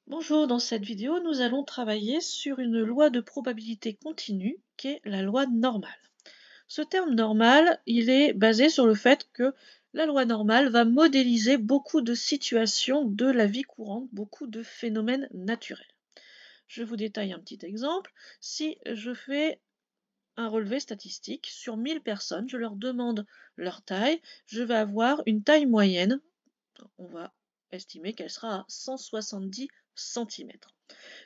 Bonjour, dans cette vidéo, nous allons travailler sur une loi de probabilité continue qui est la loi normale. Ce terme normal, il est basé sur le fait que la loi normale va modéliser beaucoup de situations de la vie courante, beaucoup de phénomènes naturels. Je vous détaille un petit exemple. Si je fais un relevé statistique sur 1000 personnes, je leur demande leur taille, je vais avoir une taille moyenne, on va estimer qu'elle sera à 170 centimètres.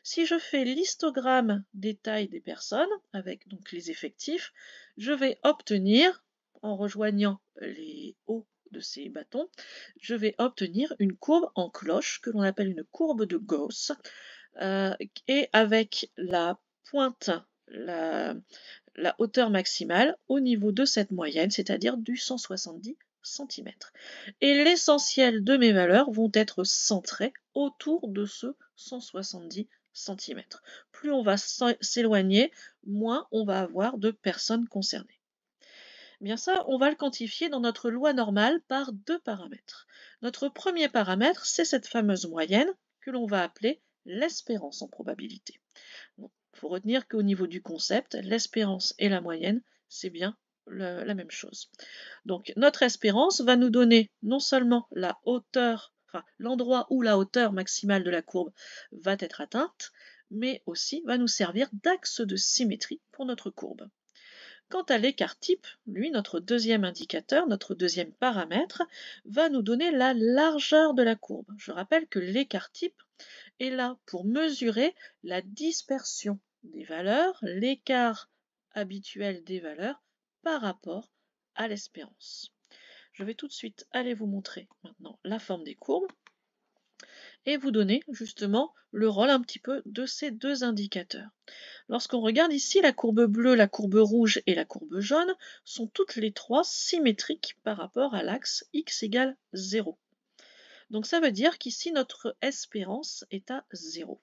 Si je fais l'histogramme des tailles des personnes, avec donc les effectifs, je vais obtenir, en rejoignant les hauts de ces bâtons, je vais obtenir une courbe en cloche que l'on appelle une courbe de Gauss, et avec la pointe, la, la hauteur maximale au niveau de cette moyenne, c'est-à-dire du 170 centimètres. Et l'essentiel de mes valeurs vont être centrées autour de ce 170 centimètres. Plus on va s'éloigner, moins on va avoir de personnes concernées. Eh bien ça, on va le quantifier dans notre loi normale par deux paramètres. Notre premier paramètre, c'est cette fameuse moyenne que l'on va appeler l'espérance en probabilité. Il faut retenir qu'au niveau du concept, l'espérance et la moyenne, c'est bien la même chose. Donc notre espérance va nous donner non seulement la hauteur, enfin l'endroit où la hauteur maximale de la courbe va être atteinte, mais aussi va nous servir d'axe de symétrie pour notre courbe. Quant à l'écart type, lui, notre deuxième indicateur, notre deuxième paramètre, va nous donner la largeur de la courbe. Je rappelle que l'écart type est là pour mesurer la dispersion des valeurs, l'écart habituel des valeurs par rapport à l'espérance. Je vais tout de suite aller vous montrer maintenant la forme des courbes et vous donner justement le rôle un petit peu de ces deux indicateurs. Lorsqu'on regarde ici, la courbe bleue, la courbe rouge et la courbe jaune sont toutes les trois symétriques par rapport à l'axe x égale 0. Donc ça veut dire qu'ici notre espérance est à 0.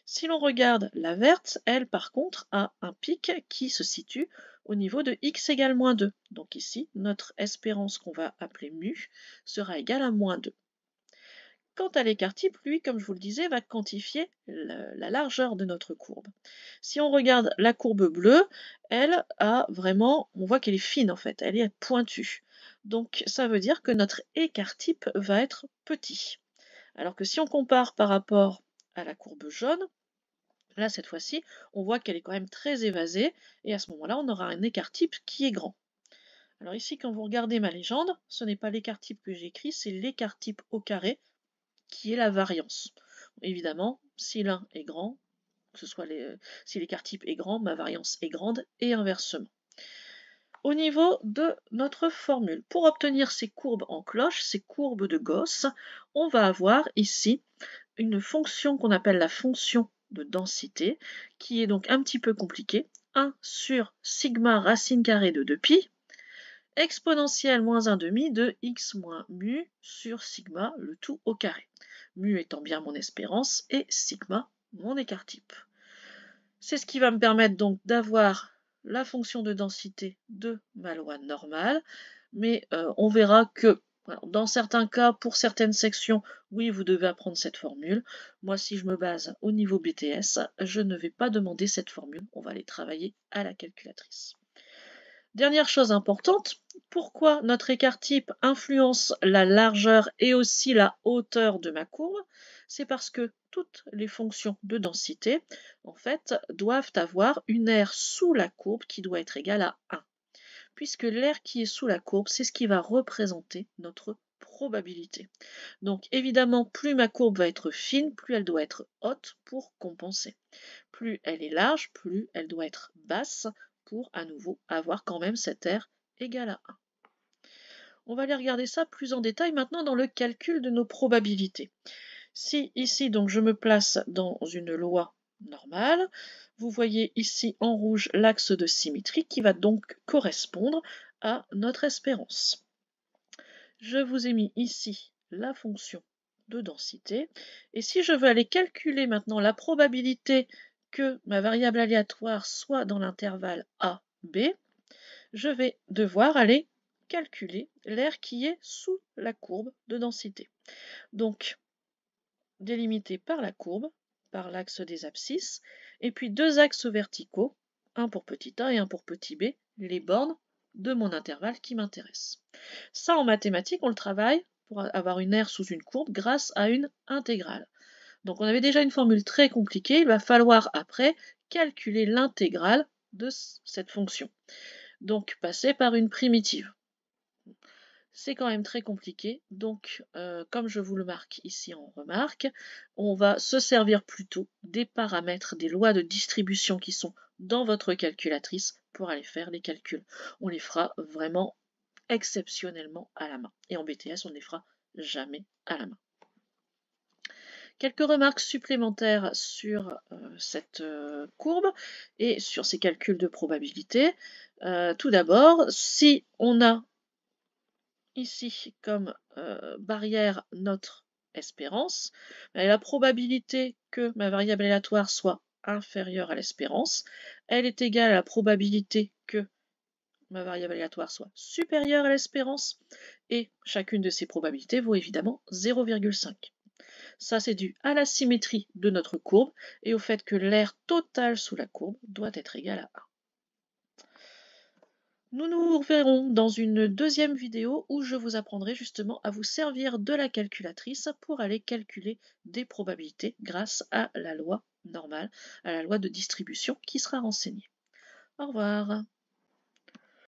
Si l'on regarde la verte, elle par contre a un pic qui se situe au niveau de x égale moins 2. Donc ici, notre espérance qu'on va appeler mu sera égale à moins 2. Quant à l'écart type, lui, comme je vous le disais, va quantifier la largeur de notre courbe. Si on regarde la courbe bleue, elle a vraiment, on voit qu'elle est fine en fait, elle est pointue. Donc ça veut dire que notre écart type va être petit. Alors que si on compare par rapport à la courbe jaune, là cette fois-ci, on voit qu'elle est quand même très évasée et à ce moment-là, on aura un écart type qui est grand. Alors ici, quand vous regardez ma légende, ce n'est pas l'écart type que j'ai écrit, c'est l'écart type au carré qui est la variance. Évidemment, si l'un est grand, que ce soit si l'écart type est grand, ma variance est grande et inversement. Au niveau de notre formule, pour obtenir ces courbes en cloche, ces courbes de Gauss, on va avoir ici une fonction qu'on appelle la fonction de densité, qui est donc un petit peu compliquée. 1 sur sigma racine carrée de 2pi, exponentielle moins 1 demi de x moins mu sur sigma, le tout au carré. Mu étant bien mon espérance et sigma mon écart type. C'est ce qui va me permettre donc d'avoir la fonction de densité de ma loi normale, mais on verra que dans certains cas, pour certaines sections, oui, vous devez apprendre cette formule. Moi, si je me base au niveau BTS, je ne vais pas demander cette formule, on va aller travailler à la calculatrice. Dernière chose importante, pourquoi notre écart type influence la largeur et aussi la hauteur de ma courbe? C'est parce que toutes les fonctions de densité, en fait, doivent avoir une aire sous la courbe qui doit être égale à 1. Puisque l'aire qui est sous la courbe, c'est ce qui va représenter notre probabilité. Donc évidemment, plus ma courbe va être fine, plus elle doit être haute pour compenser. Plus elle est large, plus elle doit être basse pour à nouveau avoir quand même cette aire égale à 1. On va aller regarder ça plus en détail maintenant dans le calcul de nos probabilités. Si ici donc je me place dans une loi normale, vous voyez ici en rouge l'axe de symétrie qui va donc correspondre à notre espérance. Je vous ai mis ici la fonction de densité. Et si je veux aller calculer maintenant la probabilité que ma variable aléatoire soit dans l'intervalle A, B, je vais devoir aller calculer l'aire qui est sous la courbe de densité. Donc, délimités par la courbe, par l'axe des abscisses, et puis deux axes verticaux, un pour petit a et un pour petit b, les bornes de mon intervalle qui m'intéresse. Ça, en mathématiques, on le travaille pour avoir une aire sous une courbe grâce à une intégrale. Donc on avait déjà une formule très compliquée, il va falloir après calculer l'intégrale de cette fonction. Donc passer par une primitive. C'est quand même très compliqué, donc comme je vous le marque ici en remarque, on va se servir plutôt des paramètres, des lois de distribution qui sont dans votre calculatrice pour aller faire les calculs. On les fera vraiment exceptionnellement à la main. Et en BTS, on ne les fera jamais à la main. Quelques remarques supplémentaires sur cette courbe et sur ces calculs de probabilité. Tout d'abord, si on a ici comme barrière notre espérance, la probabilité que ma variable aléatoire soit inférieure à l'espérance, elle est égale à la probabilité que ma variable aléatoire soit supérieure à l'espérance, et chacune de ces probabilités vaut évidemment 0,5. Ça, c'est dû à la symétrie de notre courbe et au fait que l'aire totale sous la courbe doit être égale à 1. Nous nous reverrons dans une deuxième vidéo où je vous apprendrai justement à vous servir de la calculatrice pour aller calculer des probabilités grâce à la loi normale, à la loi de distribution qui sera renseignée. Au revoir.